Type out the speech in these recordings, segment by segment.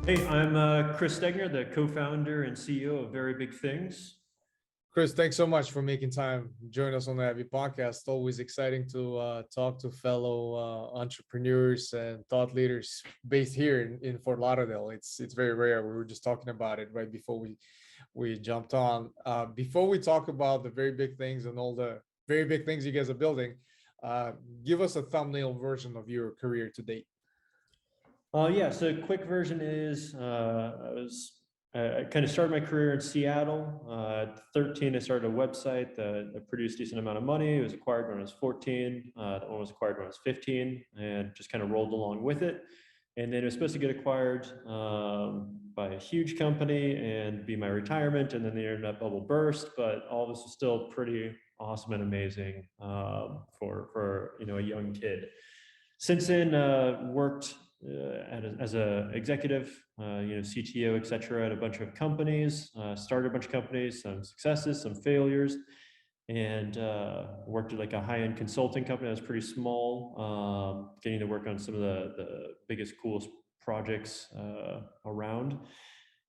Hey, I'm Chris Stegner, the co-founder and CEO of Very Big Things. Chris, thanks so much for making time join us on the Heavy Podcast. Always exciting to talk to fellow entrepreneurs and thought leaders based here in Fort Lauderdale. It's very rare. We were just talking about it right before we jumped on. Before we talk about the very big things and all the very big things you guys are building, give us a thumbnail version of your career to date. Yeah, so quick version is I kind of started my career in Seattle. At 13, I started a website that produced a decent amount of money. It was acquired when I was 14. That one was acquired when I was 15, and just kind of rolled along with it. And then it was supposed to get acquired by a huge company and be my retirement. And then the internet bubble burst. But all this was still pretty awesome and amazing for a young kid. Since then, worked as a executive, CTO, et cetera, at a bunch of companies, started a bunch of companies, some successes, some failures, and worked at like a high-end consulting company that was pretty small, getting to work on some of the biggest, coolest projects around.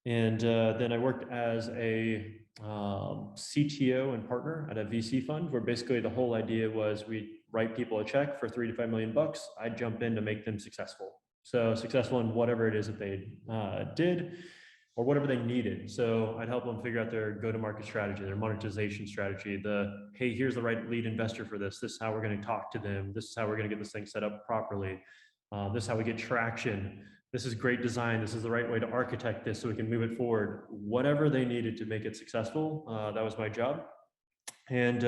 And then I worked as a CTO and partner at a VC fund, where basically the whole idea was we'd write people a check for $3 to $5 million. I'd jump in to make them successful. So successful in whatever it is that they did or whatever they needed. So I'd help them figure out their go-to-market strategy, their monetization strategy, hey, here's the right lead investor for this. This is how we're going to talk to them. This is how we're going to get this thing set up properly. This is how we get traction. This is great design. This is the right way to architect this so we can move it forward. Whatever they needed to make it successful, that was my job. And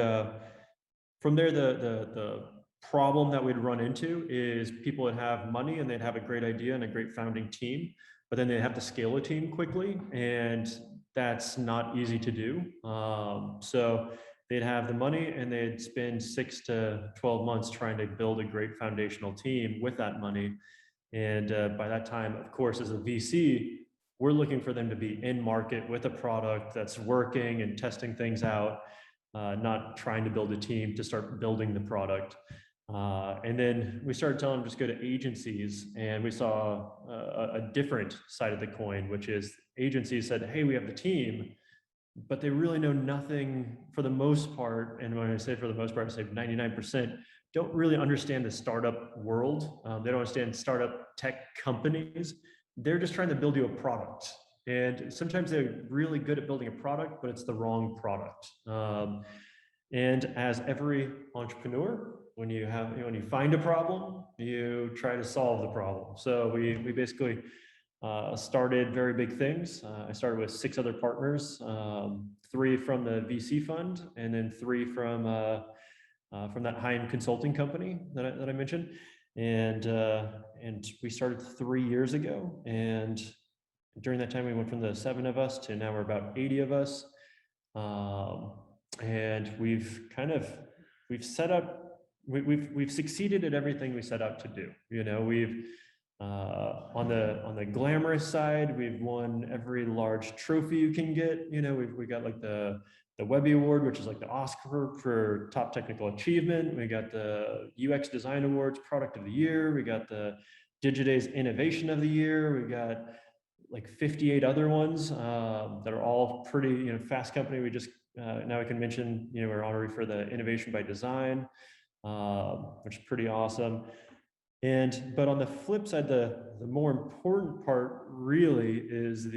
from there, the problem that we'd run into is people would have money and they'd have a great idea and a great founding team, but then they have to scale a team quickly, and that's not easy to do. So they'd have the money and they'd spend 6 to 12 months trying to build a great foundational team with that money. And by that time, of course, as a VC, we're looking for them to be in market with a product that's working and testing things out, not trying to build a team to start building the product. And then we started telling them just go to agencies, and we saw a different side of the coin, which is agencies said, hey, we have the team, but they really know nothing for the most part. And when I say for the most part, I say 99%, don't really understand the startup world. They don't understand startup tech companies. They're just trying to build you a product. And sometimes they're really good at building a product, but it's the wrong product. And as every entrepreneur, when you find a problem, you try to solve the problem. So we basically started Very Big Things. I started with 6 other partners, 3 from the VC fund, and then 3 from that high-end consulting company that I mentioned. And we started 3 years ago. And during that time, we went from the 7 of us to now we're about 80 of us. And we've succeeded at everything we set out to do. We've on the glamorous side, we've won every large trophy you can get. We got like the Webby Award, which is like the Oscar for top technical achievement. We got the UX Design Awards, Product of the Year. We got the Digiday's Innovation of the Year. We got like 58 other ones that are all pretty, Fast Company. We just now I can mention, we're honorary for the Innovation by Design, which is pretty awesome. But on the flip side, the more important part really is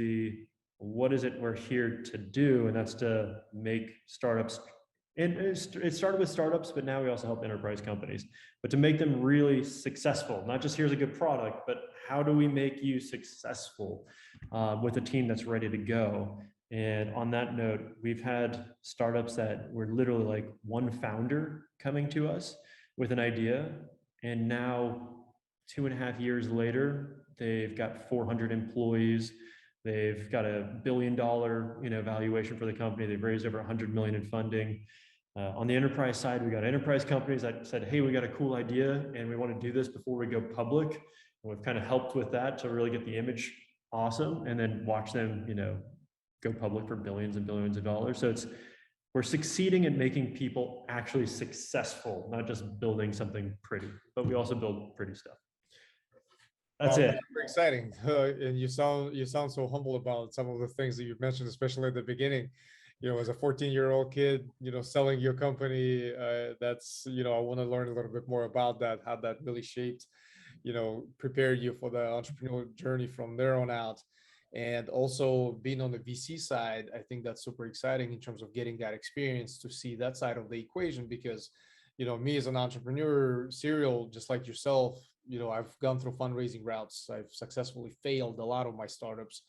what is it we're here to do, and that's to make startups. And it started with startups, but now we also help enterprise companies. But to make them really successful, not just here's a good product, but how do we make you successful with a team that's ready to go? And on that note, we've had startups that were literally like one founder coming to us with an idea, and now 2.5 years later, they've got 400 employees. They've got $1 billion, valuation for the company. They've raised over 100 million in funding. On the enterprise side, we got enterprise companies that said, hey, we got a cool idea and we want to do this before we go public. And we've kind of helped with that to really get the image awesome, and then watch them, go public for billions and billions of dollars. So we're succeeding at making people actually successful, not just building something pretty, but we also build pretty stuff. That's it. Super exciting. And you sound so humble about some of the things that you've mentioned, especially at the beginning. As a 14-year-old kid, selling your company. That's I want to learn a little bit more about that, how that really shaped, prepared you for the entrepreneurial journey from there on out. And also being on the VC side, I think that's super exciting in terms of getting that experience to see that side of the equation. Because me as an entrepreneur, serial, just like yourself, I've gone through fundraising routes. I've successfully failed a lot of my startups.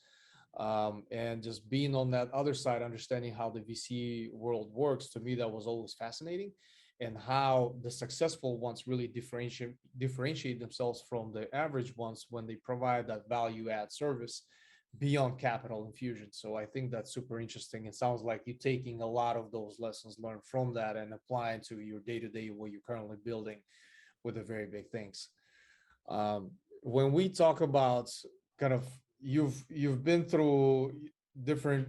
And just being on that other side, understanding how the VC world works, to me, that was always fascinating. And how the successful ones really differentiate themselves from the average ones when they provide that value add service beyond capital infusion. So I think that's super interesting. It sounds like you're taking a lot of those lessons learned from that and applying to your day-to-day, what you're currently building with the very big things. When we talk about kind of, you've been through different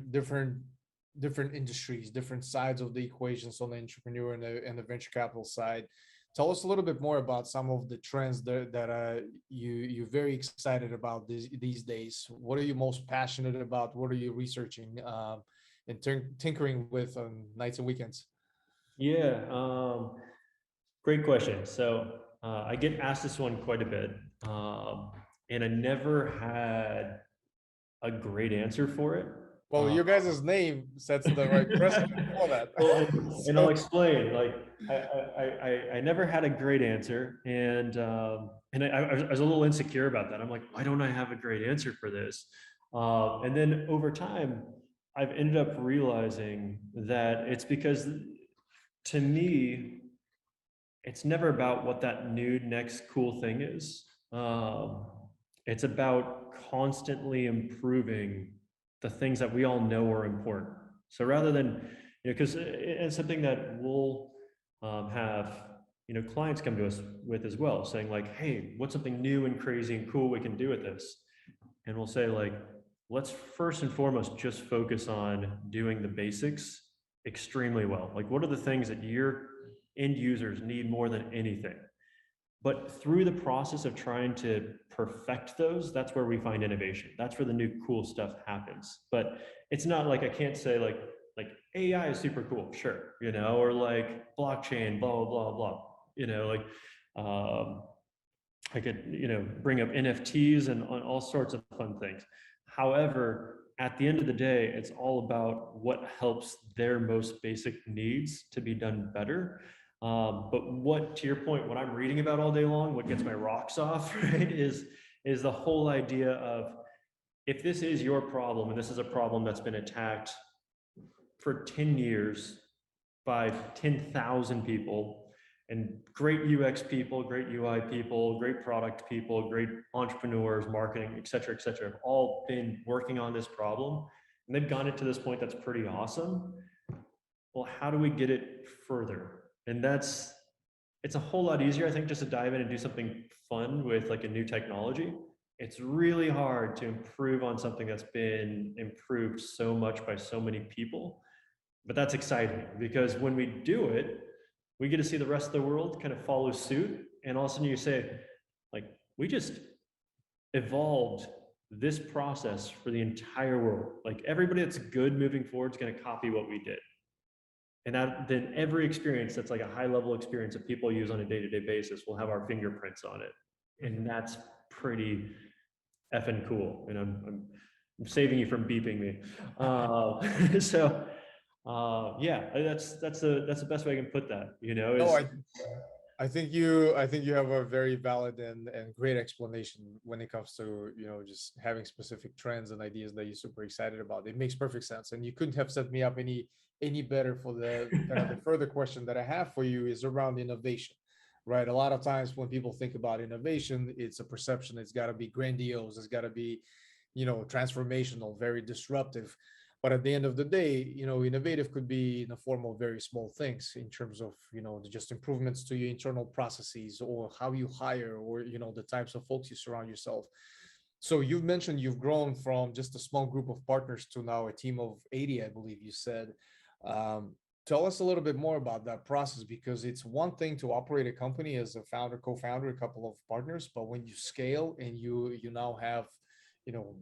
industries, different sides of the equations on the entrepreneur and the venture capital side. Tell us a little bit more about some of the trends that you're very excited about these days. What are you most passionate about? What are you researching and tinkering with on nights and weekends? Yeah, great question. So I get asked this one quite a bit, and I never had a great answer for it. Well, your guys' name sets the right precedent for that. Well, and I'll explain. Like, I never had a great answer, and I was a little insecure about that. I'm like, why don't I have a great answer for this? And then over time, I've ended up realizing that it's because, to me, it's never about what that new next cool thing is. It's about constantly improving the things that we all know are important. So rather than, because it's something that we'll have, clients come to us with as well, saying like, hey, what's something new and crazy and cool we can do with this? And we'll say like, let's first and foremost just focus on doing the basics extremely well. Like, what are the things that your end users need more than anything? But through the process of trying to perfect those, that's where we find innovation. That's where the new cool stuff happens. But it's not like, I can't say like AI is super cool, sure, or like blockchain, blah blah blah blah. Like I could bring up NFTs and on all sorts of fun things. However, at the end of the day, it's all about what helps their most basic needs to be done better. But what, to your point, what I'm reading about all day long, what gets my rocks off, right, is the whole idea of, if this is your problem and this is a problem that's been attacked for 10 years by 10,000 people, and great UX people, great UI people, great product people, great entrepreneurs, marketing, et cetera, have all been working on this problem, and they've gotten it to this point that's pretty awesome. Well, how do we get it further? And it's a whole lot easier, I think, just to dive in and do something fun with like a new technology. It's really hard to improve on something that's been improved so much by so many people. But that's exciting, because when we do it, we get to see the rest of the world kind of follow suit. And all of a sudden you say, like, we just evolved this process for the entire world. Like, everybody that's good moving forward is going to copy what we did. And that, then every experience that's like a high level experience that people use on a day-to-day basis will have our fingerprints on it. And that's pretty effing cool. And I'm saving you from beeping me. So yeah, that's the best way I can put that, No, is I think you have a very valid and great explanation when it comes to just having specific trends and ideas that you're super excited about. It makes perfect sense, and you couldn't have set me up any better for the kind of the further question that I have for you is around innovation, right? A lot of times when people think about innovation, it's a perception. It's got to be grandiose. It's got to be transformational, very disruptive. But at the end of the day, innovative could be in the form of very small things in terms of, just improvements to your internal processes or how you hire or, the types of folks you surround yourself. So you've mentioned you've grown from just a small group of partners to now a team of 80, I believe you said. Tell us a little bit more about that process, because it's one thing to operate a company as a founder, co-founder, a couple of partners, but when you scale and you now have,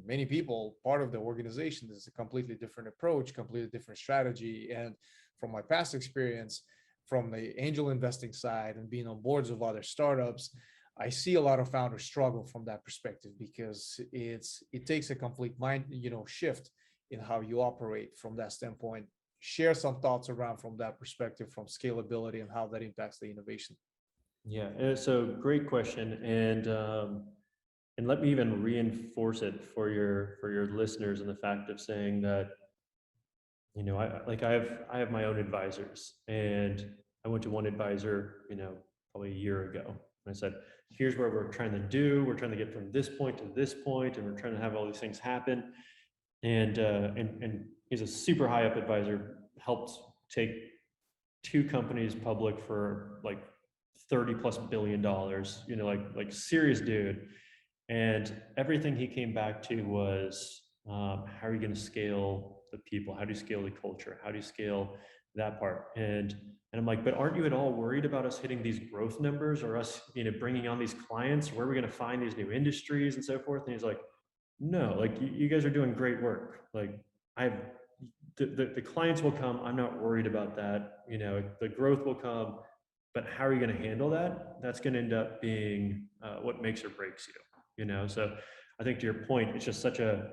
many people part of the organization, there's a completely different approach, completely different strategy. And from my past experience, from the angel investing side and being on boards of other startups, I see a lot of founders struggle from that perspective, because it takes a complete mind, shift in how you operate from that standpoint. Share some thoughts around from that perspective, from scalability and how that impacts the innovation. Yeah, so great question, and let me even reinforce it for your listeners, and the fact of saying that, I have my own advisors, and I went to one advisor, probably a year ago, and I said, here's where we're trying to do. We're trying to get from this point to this point, and we're trying to have all these things happen. And he's a super high up advisor, helped take two companies public for like $30+ billion, like serious dude. And everything he came back to was, how are you going to scale the people? How do you scale the culture? How do you scale that part? And I'm like, but aren't you at all worried about us hitting these growth numbers, or us, bringing on these clients? Where are we going to find these new industries and so forth? And he's like, no, like you guys are doing great work. Like I've the clients will come. I'm not worried about that. The growth will come, but how are you going to handle that? That's going to end up being what makes or breaks you. So I think to your point, it's just such a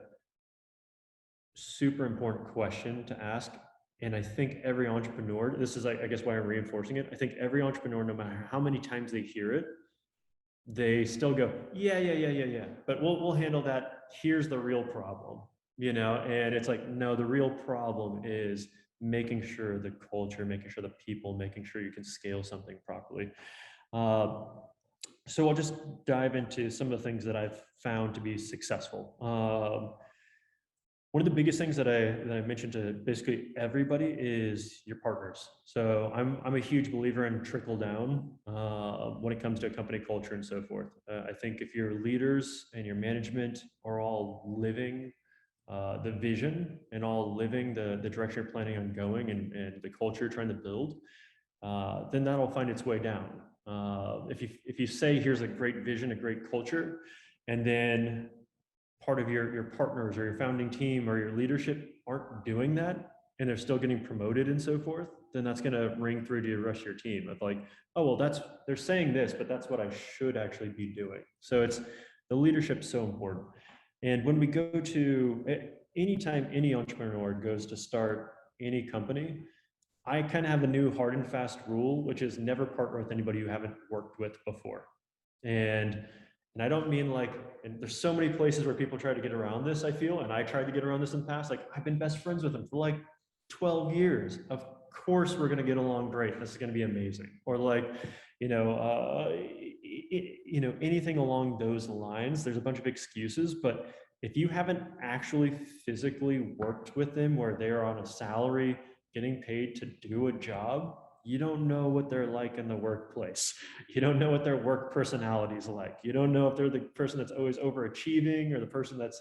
super important question to ask. And I think every entrepreneur, this is, I guess, why I'm reinforcing it. I think every entrepreneur, no matter how many times they hear it, they still go, yeah, but we'll handle that. Here's the real problem, and it's like, no, the real problem is making sure the culture, making sure the people, making sure you can scale something properly. So I'll just dive into some of the things that I've found to be successful. One of the biggest things that I mentioned to basically everybody is your partners. So I'm a huge believer in trickle down when it comes to a company culture and so forth. I think if your leaders and your management are all living the vision and all living the direction you're planning on going, and the culture you're trying to build, then that'll find its way down. If you say here's a great vision, a great culture, and then part of your partners or your founding team or your leadership aren't doing that, and they're still getting promoted and so forth, then that's going to ring through to the rest of your team of like, oh, well, they're saying this, but that's what I should actually be doing. So it's the leadership so important. And when we go to anytime any entrepreneur goes to start any company, I kind of have a new hard and fast rule, which is never partner with anybody you haven't worked with before. And I don't mean like, and there's so many places where people try to get around this, I feel, and I tried to get around this in the past. Like, I've been best friends with them for like 12 years. Of course, we're going to get along great. This is going to be amazing. Or like, anything along those lines. There's a bunch of excuses, but if you haven't actually physically worked with them where they're on a salary, getting paid to do a job, you don't know what they're like in the workplace. You don't know what their work personality is like. You don't know if they're the person that's always overachieving, or the person that's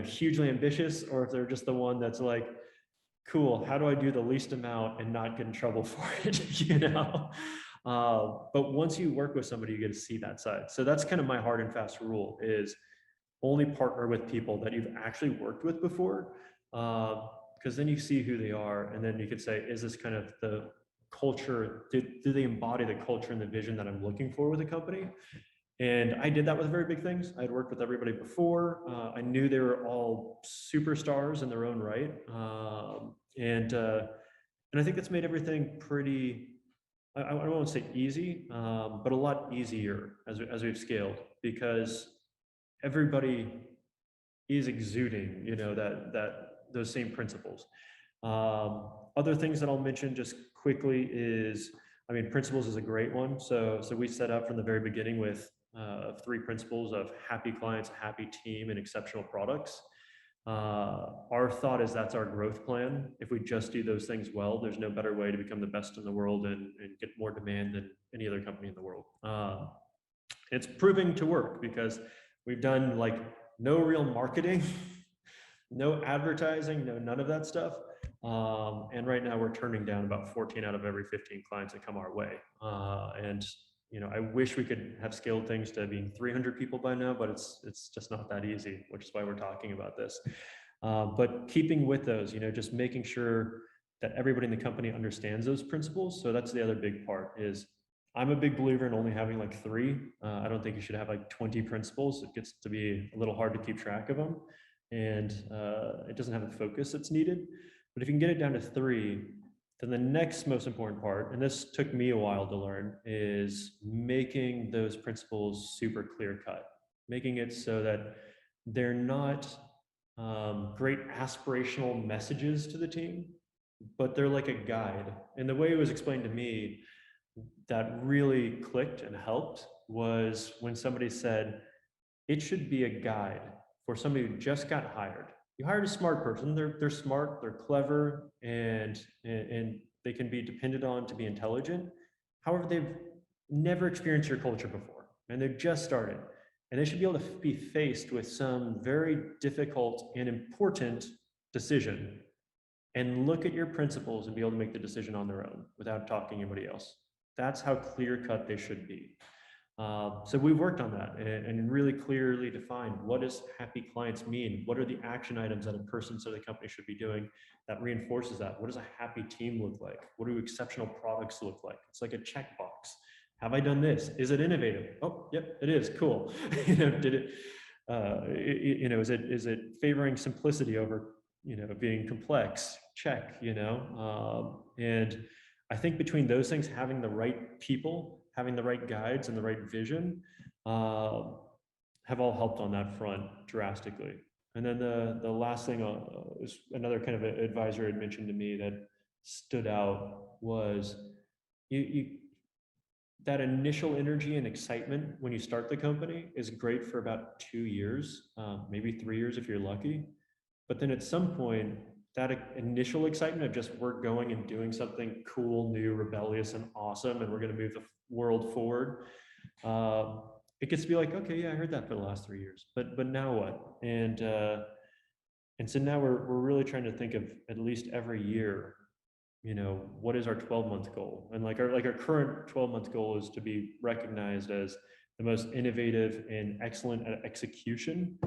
hugely ambitious, or if they're just the one that's like, cool, how do I do the least amount and not get in trouble for it? But once you work with somebody, you get to see that side. So that's kind of my hard and fast rule, is only partner with people that you've actually worked with before, because then you see who they are, and then you could say, is this kind of the culture? Do they embody the culture and the vision that I'm looking for with a company? And I did that with very big things. I'd worked with everybody before. I knew they were all superstars in their own right, and I think that's made everything pretty. I don't want to say easy, but a lot easier as we've scaled, because everybody is exuding, that those same principles. Other things that I'll mention just quickly is, principles is a great one. So we set up from the very beginning with 3 principles of happy clients, a happy team, and exceptional products. Our thought is that's our growth plan. If we just do those things well, there's no better way to become the best in the world and get more demand than any other company in the world. It's proving to work, because we've done like no real marketing, no advertising, none of that stuff. And right now we're turning down about 14 out of every 15 clients that come our way. And I wish we could have scaled things to being 300 people by now, but it's just not that easy, which is why we're talking about this. But keeping with those, just making sure that everybody in the company understands those principles. So that's the other big part is I'm a big believer in only having like three. I don't think you should have like 20 principles. It gets to be a little hard to keep track of them, and it doesn't have the focus that's needed. But if you can get it down to three, then the next most important part, and this took me a while to learn, is making those principles super clear cut, making it so that they're not great aspirational messages to the team, but they're like a guide. And the way it was explained to me that really clicked and helped was when somebody said, it should be a guide for somebody who just got hired. You hired a smart person. They're smart, they're clever, and they can be depended on to be intelligent. However, they've never experienced your culture before, and they've just started. And they should be able to be faced with some very difficult and important decision and look at your principles and be able to make the decision on their own without talking to anybody else. That's how clear cut they should be. So we've worked on that and really clearly defined what does happy clients mean? What are the action items that a person or the company should be doing that reinforces that? What does a happy team look like? What do exceptional products look like? It's like a checkbox. Have I done this? Is it innovative? Oh, yep, it is. Cool. Did it? Is it favoring simplicity over being complex? Check. And I think between those things, having the right people, having the right guides and the right vision, have all helped on that front drastically. And then the last thing is another kind of advisor had mentioned to me that stood out was you that initial energy and excitement when you start the company is great for about 2 years, maybe 3 years if you're lucky. But then at some point, that initial excitement of just we're going and doing something cool, new, rebellious, and awesome, and we're going to move the world forward. It gets to be like, okay, yeah, I heard that for the last 3 years, but now what? And so now we're really trying to think of at least every year, what is our 12-month goal? And our current 12-month goal is to be recognized as the most innovative and excellent at execution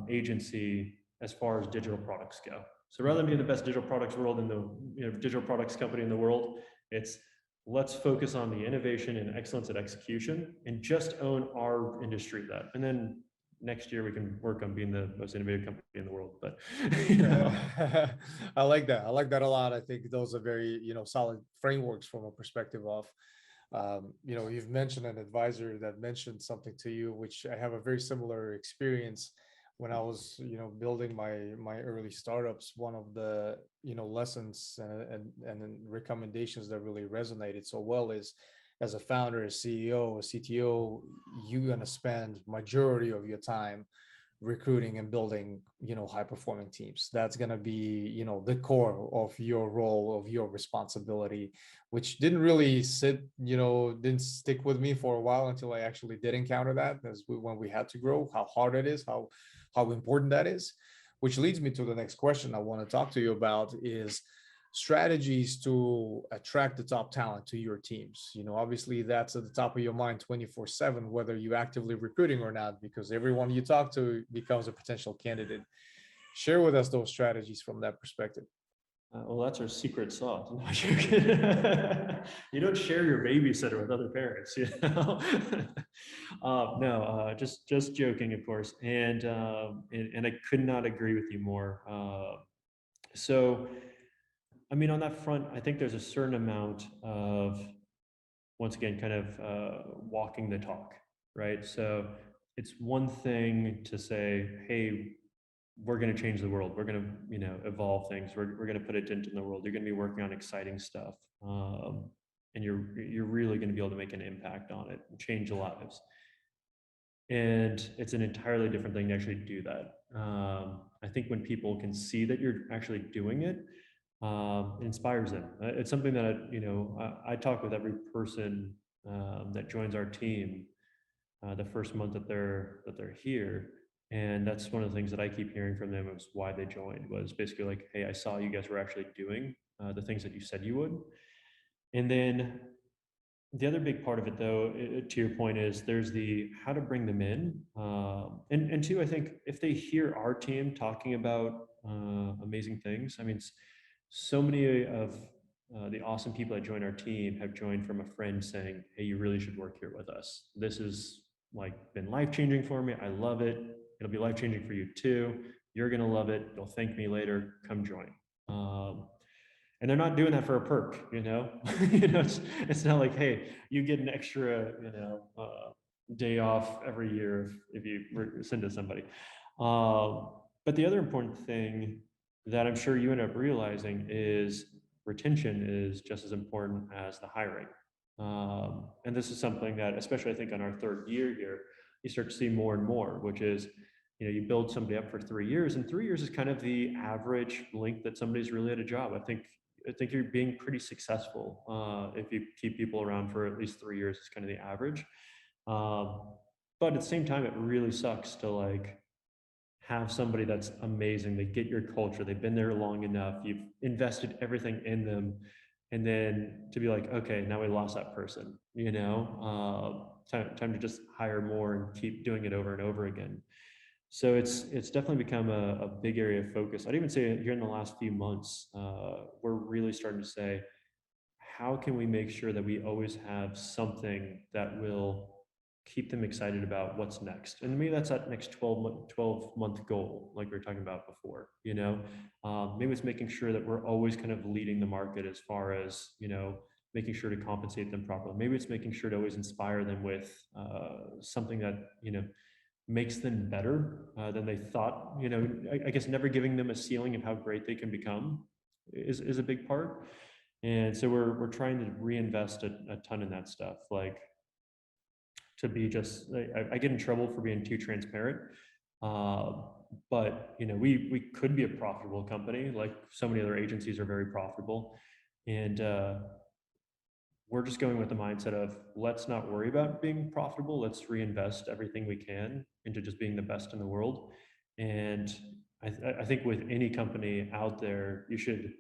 agency as far as digital products go. So rather than being the best digital products world in the digital products company in the world, it's let's focus on the innovation and excellence at execution and just own our industry that. And then next year we can work on being the most innovative company in the world. But I like that. I like that a lot. I think those are very, solid frameworks from a perspective of, you've mentioned an advisor that mentioned something to you, which I have a very similar experience when I was, building my early startups. One of the, lessons and recommendations that really resonated so well is, as a founder, a CEO, a CTO, you're going to spend majority of your time recruiting and building, high performing teams. That's going to be, the core of your role, of your responsibility, which didn't really didn't stick with me for a while until I actually did encounter that when we had to grow, how hard it is, how important that is. Which leads me to the next question I want to talk to you about is strategies to attract the top talent to your teams. Obviously that's at the top of your mind 24/7, whether you're actively recruiting or not, because everyone you talk to becomes a potential candidate. Share with us those strategies from that perspective. Well, that's our secret sauce. You don't share your babysitter with other parents, no, just joking, of course. And I could not agree with you more. So, I mean, on that front, I think there's a certain amount of, once again, kind of walking the talk, right? So it's one thing to say, hey, we're going to change the world. We're going to, evolve things. We're going to put a dent in the world. You're going to be working on exciting stuff. And you're really going to be able to make an impact on it and change lives. And it's an entirely different thing to actually do that. I think when people can see that you're actually doing it, it inspires them. It's something that I talk with every person that joins our team the first month that they're here. And that's one of the things that I keep hearing from them is why they joined was basically like, hey, I saw you guys were actually doing the things that you said you would. And then the other big part of it, though, to your point, is there's the how to bring them in, and two, I think if they hear our team talking about amazing things, I mean, so many of the awesome people that join our team have joined from a friend saying, "Hey, you really should work here with us. This is like been life changing for me. I love it. It'll be life changing for you too. You're gonna love it. You'll thank me later. Come join." And they're not doing that for a perk, you know. It's not like, hey, you get an extra, day off every year if you send to somebody. But the other important thing that I'm sure you end up realizing is retention is just as important as the hiring. And this is something that, especially I think on our third year here, you start to see more and more, which is, you build somebody up for 3 years, and 3 years is kind of the average length that somebody's really at a job. I think you're being pretty successful if you keep people around for at least 3 years. Is kind of the average. Um, but at the same time, it really sucks to like have somebody that's amazing. They get your culture. They've been there long enough. You've invested everything in them, and then to be like, okay, now we lost that person. Time to just hire more and keep doing it over and over again. So it's definitely become a big area of focus. I'd even say here in the last few months, we're really starting to say, how can we make sure that we always have something that will keep them excited about what's next? And maybe that's that next 12-month goal, like we were talking about before, maybe it's making sure that we're always kind of leading the market as far as, making sure to compensate them properly. Maybe it's making sure to always inspire them with something that, makes them better than they thought. I guess never giving them a ceiling of how great they can become is a big part. And so we're trying to reinvest a ton in that stuff. Like to be just, I get in trouble for being too transparent. Uh, but we could be a profitable company. Like so many other agencies are very profitable, and we're just going with the mindset of let's not worry about being profitable. Let's reinvest everything we can into just being the best in the world. And I think with any company out there, you should,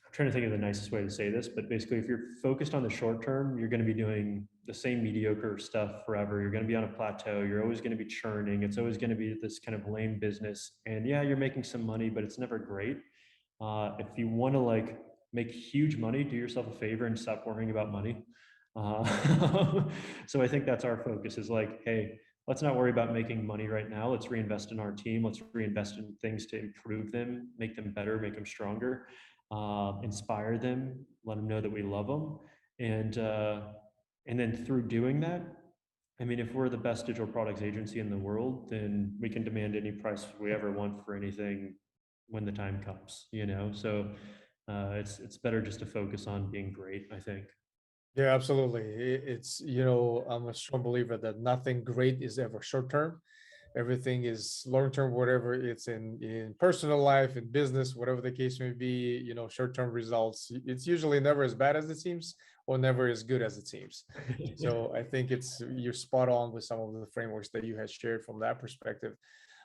I'm trying to think of the nicest way to say this, but basically, if you're focused on the short term, you're going to be doing the same mediocre stuff forever. You're going to be on a plateau. You're always going to be churning. It's always going to be this kind of lame business. And yeah, you're making some money, but it's never great. If you want to like make huge money, do yourself a favor and stop worrying about money. So I think that's our focus is like, hey, let's not worry about making money right now. Let's reinvest in our team. Let's reinvest in things to improve them, make them better, make them stronger, inspire them, let them know that we love them. And then through doing that, I mean, if we're the best digital products agency in the world, then we can demand any price we ever want for anything when the time comes, So it's better just to focus on being great, I think. Yeah, absolutely. It's, I'm a strong believer that nothing great is ever short term. Everything is long term, whatever it's in personal life, in business, whatever the case may be, short term results. It's usually never as bad as it seems or never as good as it seems. So I think you're spot on with some of the frameworks that you had shared from that perspective.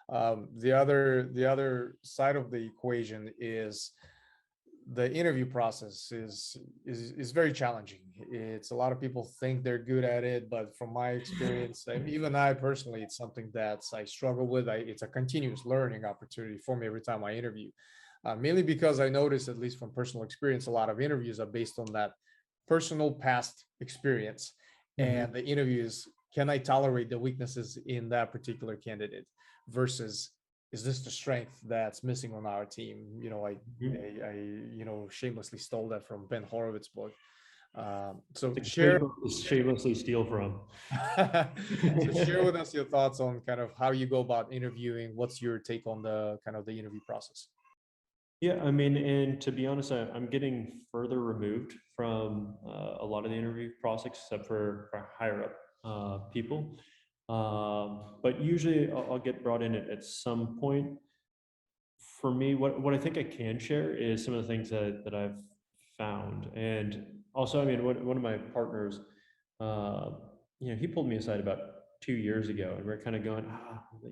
The other side of the equation is the interview process is very challenging. It's a lot of people think they're good at it, but from my experience, even I personally, it's something that I struggle with. It's a continuous learning opportunity for me every time I interview, mainly because I notice, at least from personal experience, a lot of interviews are based on that personal past experience, and Mhm. the interviews, can I tolerate the weaknesses in that particular candidate versus, is this the strength that's missing on our team? Mhm. I shamelessly stole that from Ben Horowitz's book. So It's a share, great book to shamelessly steal from. so share with us your thoughts on kind of how you go about interviewing. What's your take on the kind of the interview process? Yeah, I mean, and to be honest, I'm getting further removed from a lot of the interview process, except for higher up people. But usually I'll get brought in at some point. For me, what I think I can share is some of the things that I've found. And also, I mean, one of my partners, he pulled me aside about 2 years ago, and we're kind of going,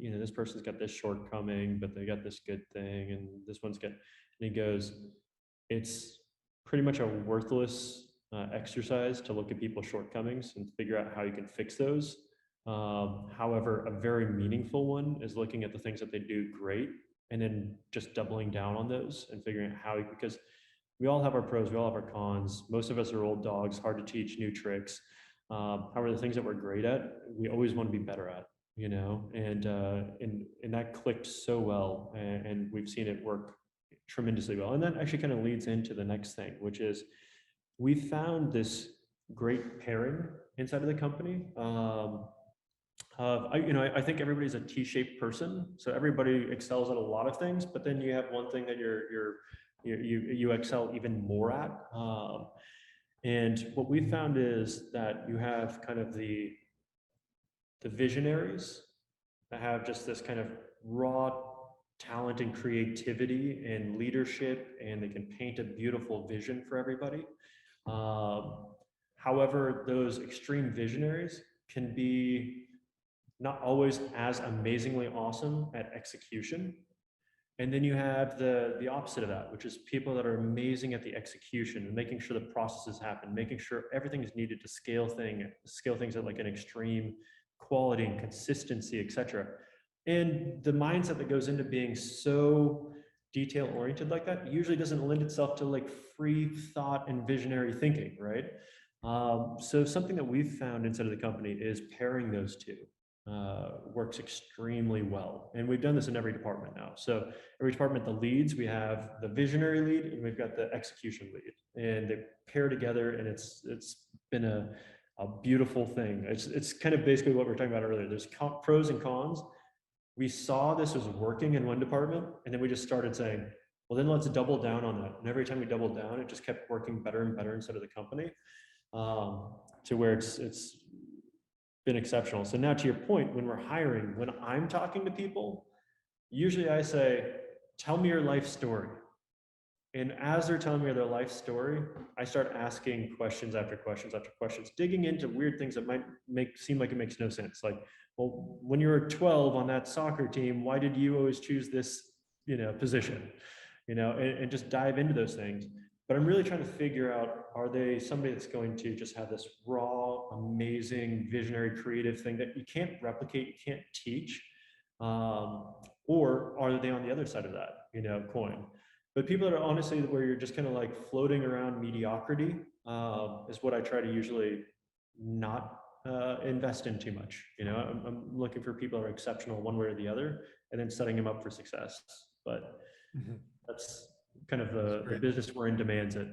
this person's got this shortcoming, but they got this good thing, and this one's good. And he goes, it's pretty much a worthless exercise to look at people's shortcomings and figure out how you can fix those. However, a very meaningful one is looking at the things that they do great and then just doubling down on those and figuring out because we all have our pros, we all have our cons. Most of us are old dogs, hard to teach new tricks. However, the things that we're great at, we always want to be better at, and that clicked so well, and we've seen it work tremendously well. And that actually kind of leads into the next thing, which is we found this great pairing inside of the company. I think everybody's a T-shaped person, so everybody excels at a lot of things, but then you have one thing that you excel even more at. And what we found is that you have kind of the visionaries that have just this kind of raw talent and creativity and leadership, and they can paint a beautiful vision for everybody. However, those extreme visionaries can be not always as amazingly awesome at execution. And then you have the opposite of that, which is people that are amazing at the execution and making sure the processes happen, making sure everything is needed to scale things at like an extreme quality and consistency, etc. And the mindset that goes into being so detail oriented like that usually doesn't lend itself to like free thought and visionary thinking, right? So something that we've found inside of the company is pairing those two. Works extremely well. And we've done this in every department now. So every department, the leads, we have the visionary lead and we've got the execution lead, and they pair together, and it's been a beautiful thing. It's kind of basically what we were talking about earlier. There's pros and cons. We saw this was working in one department, and then we just started saying, well, then let's double down on that. And every time we doubled down, it just kept working better and better inside of the company, to where it's been exceptional. So now to your point, when we're hiring, when I'm talking to people, usually I say, tell me your life story. And as they're telling me their life story, I start asking questions after questions after questions, digging into weird things that might seem like it makes no sense. Like, well, when you were 12 on that soccer team, why did you always choose this, position? And just dive into those things. But I'm really trying to figure out, are they somebody that's going to just have this raw, amazing, visionary, creative thing that you can't replicate, you can't teach? Or are they on the other side of that, coin? But people that are honestly where you're just kind of like floating around mediocrity, is what I try to usually not invest in too much. I'm looking for people that are exceptional one way or the other, and then setting them up for success. But that's kind of the business we're in demands it.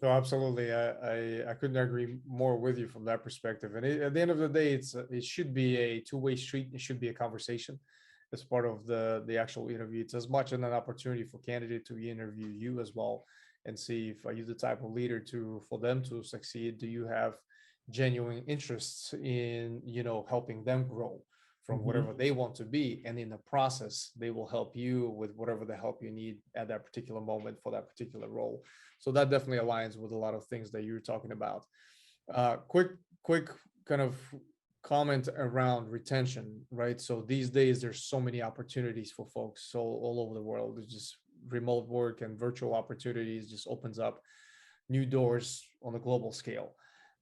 No, absolutely. I couldn't agree more with you from that perspective. And at the end of the day, it should be a two-way street. It should be a conversation as part of the actual interview. It's as much an opportunity for candidate to interview you as well and see if are you the type of leader for them to succeed. Do you have genuine interests in helping them grow from whatever they want to be, and in the process they will help you with whatever the help you need at that particular moment for that particular role. So that definitely aligns with a lot of things that you're talking about. Quick kind of comment around retention, right? So these days there's so many opportunities for folks all over the world. There's just remote work and virtual opportunities just opens up new doors on a global scale.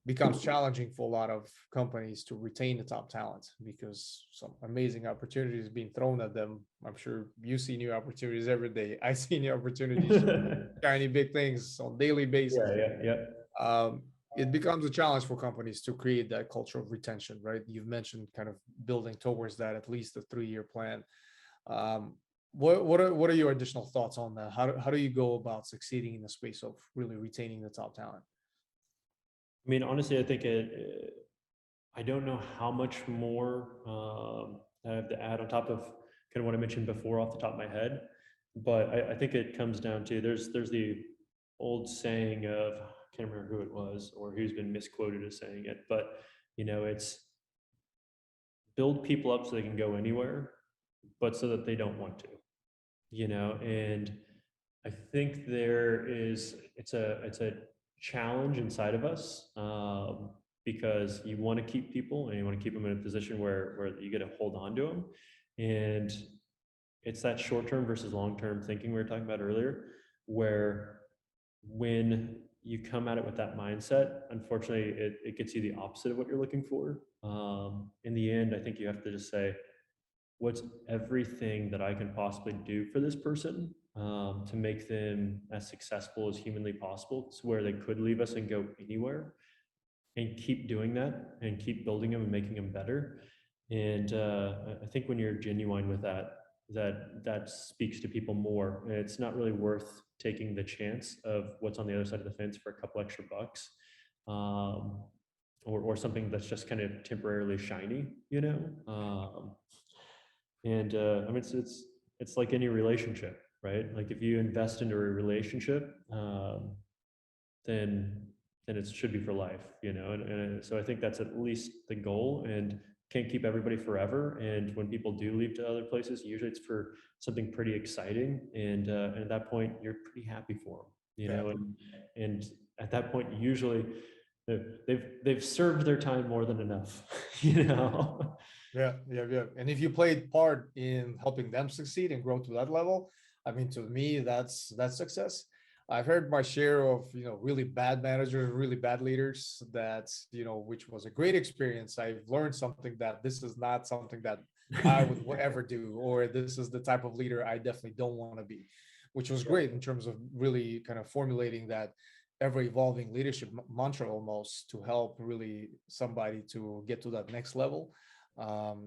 Becomes challenging for a lot of companies to retain the top talent because some amazing opportunities being thrown at them. I'm sure you see new opportunities every day. I see new opportunities, shiny big things on daily basis. It becomes a challenge for companies to create that culture of retention, right? You've mentioned kind of building towards that, at least a 3-year plan. What are your additional thoughts on that? How do you go about succeeding in the space of really retaining the top talent? I mean, honestly, I think I don't know how much more I have to add on top of kind of what I mentioned before off the top of my head, but I think it comes down to there's the old saying of, I can't remember who it was or who's been misquoted as saying it, but it's build people up so they can go anywhere, but so that they don't want to, and I think it's a challenge inside of us, because you want to keep people and you want to keep them in a position where you get to hold on to them. And it's that short-term versus long-term thinking we were talking about earlier, where when you come at it with that mindset, unfortunately, it gets you the opposite of what you're looking for. In the end, I think you have to just say, what's everything that I can possibly do for this person, to make them as successful as humanly possible, to where they could leave us and go anywhere, and keep doing that and keep building them and making them better. And I think when you're genuine with that, that speaks to people more. And it's not really worth taking the chance of what's on the other side of the fence for a couple extra bucks, um, or something that's just kind of temporarily shiny, you know. And I mean, it's like any relationship, right? Like if you invest into a relationship, then it should be for life, you know. And so I think that's at least the goal, and can't keep everybody forever. And when people do leave to other places, usually it's for something pretty exciting, and at that point you're pretty happy for them, you Yeah. know. And at that point, usually they've served their time more than enough, you know. Yeah, yeah, yeah. And if you played part in helping them succeed and grow to that level, I mean, to me, that's success. I've heard my share of, really bad managers, really bad leaders that, which was a great experience. I've learned something that this is not something that I would ever do, or this is the type of leader I definitely don't want to be, which was great in terms of really kind of formulating that ever evolving leadership mantra almost to help really somebody to get to that next level.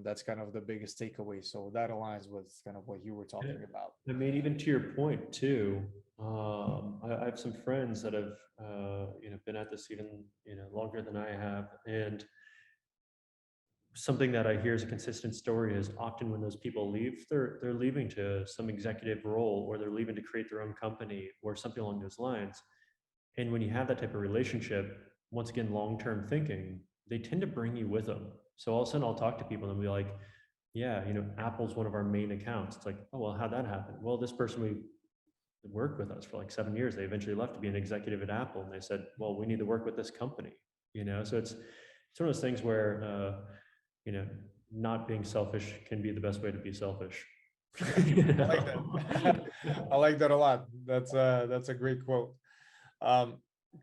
That's kind of the biggest takeaway. So that aligns with kind of what you were talking about. I mean, even to your point too, I have some friends that have, been at this even, longer than I have. And something that I hear as a consistent story is often when those people leave, they're leaving to some executive role, or they're leaving to create their own company or something along those lines. And when you have that type of relationship, once again, long-term thinking, they tend to bring you with them. So all of a sudden I'll talk to people and be like, yeah, Apple's one of our main accounts. It's like, oh, well, how'd that happen? Well, this person we worked with us for like 7 years. They eventually left to be an executive at Apple. And they said, well, we need to work with this company, so it's one of those things where, you know, not being selfish can be the best way to be selfish. I like that. I like that a lot. That's a great quote.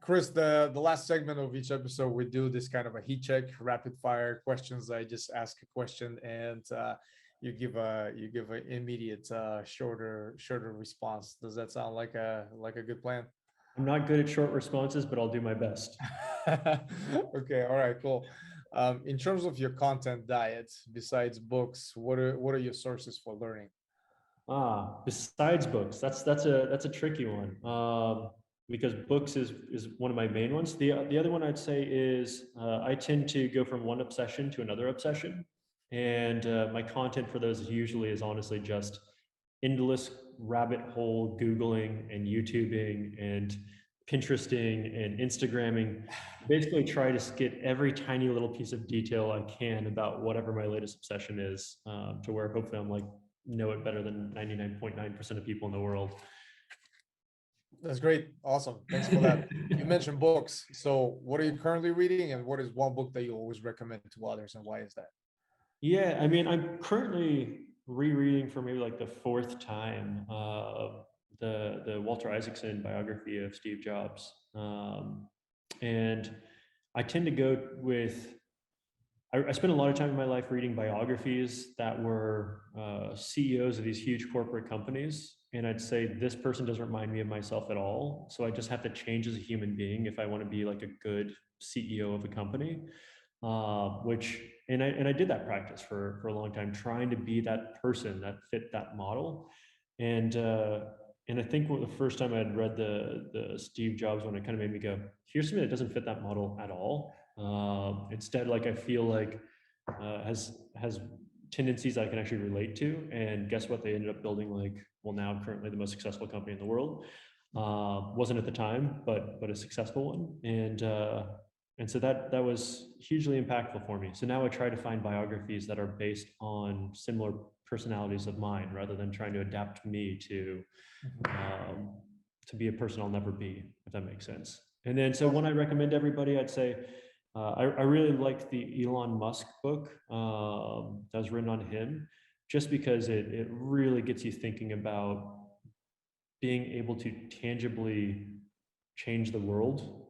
Chris, the last segment of each episode, we do this kind of a heat check, rapid fire questions. I just ask a question and you give an immediate shorter response. Does that sound like a good plan? I'm not good at short responses, but I'll do my best. Okay, all right, cool. In terms of your content diet, besides books, what are your sources for learning? Besides books, that's a tricky one. Because books is one of my main ones. The other one I'd say is, I tend to go from one obsession to another obsession, and my content for those usually is honestly just endless rabbit hole Googling and YouTubing and Pinteresting and Instagramming. Basically, try to get every tiny little piece of detail I can about whatever my latest obsession is, to where hopefully I'm like know it better than 99.9% of people in the world. That's great. Awesome. Thanks for that. You mentioned books. So what are you currently reading, and what is one book that you always recommend to others, and why is that? Yeah, I mean, I'm currently rereading for maybe like the fourth time, the Walter Isaacson biography of Steve Jobs. And I tend to go with, I spent a lot of time in my life reading biographies that were CEOs of these huge corporate companies. And I'd say this person doesn't remind me of myself at all. So I just have to change as a human being if I want to be like a good CEO of a company. And I did that practice for a long time, trying to be that person that fit that model. And I think the first time I had read the Steve Jobs one, it kind of made me go, here's something that doesn't fit that model at all. Instead, like I feel like has tendencies I can actually relate to. And guess what? They ended up building, like, well, now currently the most successful company in the world. Wasn't at the time, but a successful one. And so that was hugely impactful for me. So now I try to find biographies that are based on similar personalities of mine, rather than trying to adapt me to be a person I'll never be, if that makes sense. And then, so when I recommend everybody, I'd say, I really like the Elon Musk book that was written on him, just because it really gets you thinking about being able to tangibly change the world,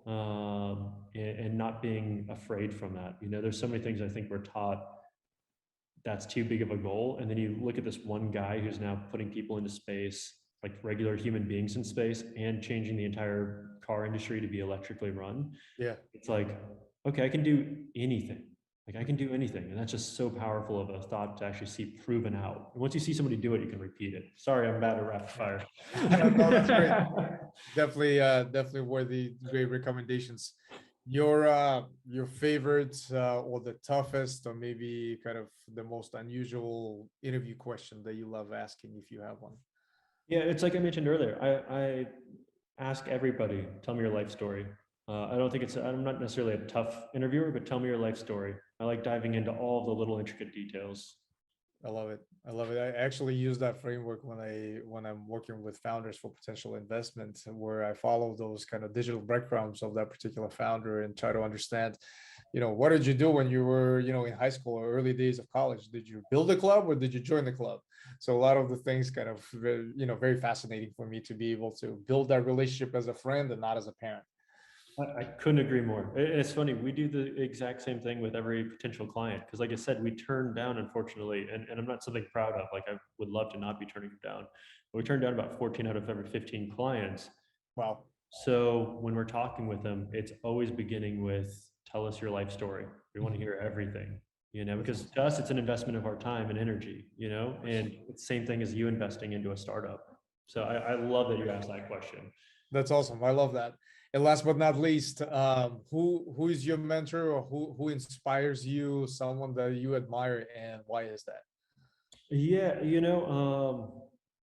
and not being afraid from that. You know, there's so many things I think we're taught that's too big of a goal. And then you look at this one guy who's now putting people into space, like regular human beings in space, and changing the entire car industry to be electrically run. Yeah. It's like, okay, I can do anything. Like I can do anything. And that's just so powerful of a thought to actually see proven out. And once you see somebody do it, you can repeat it. Sorry, I'm bad at rapid fire. No, that's great. Definitely worthy, great recommendations. Your favorite or the toughest or maybe kind of the most unusual interview question that you love asking if you have one. Yeah, it's like I mentioned earlier. I ask everybody, tell me your life story. I don't think I'm not necessarily a tough interviewer, but tell me your life story. I like diving into all the little intricate details. I love it. I love it. I actually use that framework when I'm working with founders for potential investment, where I follow those kind of digital breadcrumbs of that particular founder and try to understand, what did you do when you were, in high school or early days of college? Did you build a club or did you join the club? So a lot of the things kind of, very fascinating for me to be able to build that relationship as a friend and not as a parent. I couldn't agree more. It's funny, we do the exact same thing with every potential client. Because like I said, we turn down, unfortunately, and I'm not something proud of, like I would love to not be turning them down. But we turn down about 14 out of every 15 clients. Wow. So when we're talking with them, it's always beginning with, tell us your life story. We want to hear everything, because to us, it's an investment of our time and energy, and it's the same thing as you investing into a startup. So I love that you asked that question. That's awesome. I love that. And last but not least, who is your mentor or who inspires you, someone that you admire, and why is that? Yeah,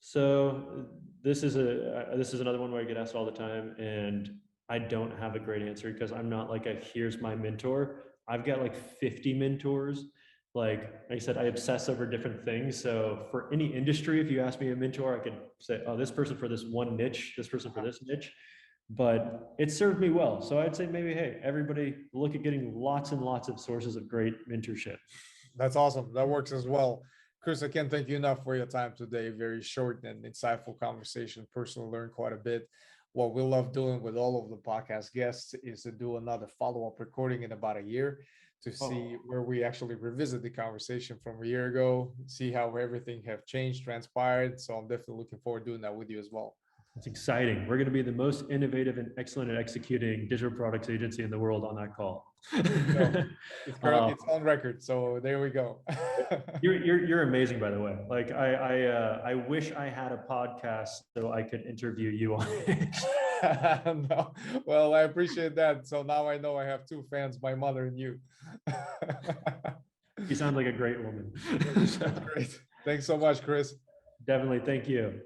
so this is another one where I get asked all the time, and I don't have a great answer because I'm not like a here's my mentor. I've got like 50 mentors. Like I said, I obsess over different things. So for any industry, if you ask me a mentor, I could say, oh, this person for this one niche, this person for this niche. But it served me well. So I'd say maybe, hey, everybody look at getting lots and lots of sources of great mentorship. That's awesome. That works as well. Chris, I can't thank you enough for your time today. Very short and insightful conversation. Personally learned quite a bit. What we love doing with all of the podcast guests is to do another follow-up recording in about a year to see where we actually revisit the conversation from a year ago, see how everything have changed, transpired. So I'm definitely looking forward to doing that with you as well. It's exciting. We're going to be the most innovative and excellent at executing digital products agency in the world on that call. It's on record. So there we go. You're amazing, by the way. Like I wish I had a podcast so I could interview you on it. No. Well, I appreciate that. So now I know I have two fans, my mother and you. You sound like a great woman. That's great. Thanks so much, Chris. Definitely. Thank you.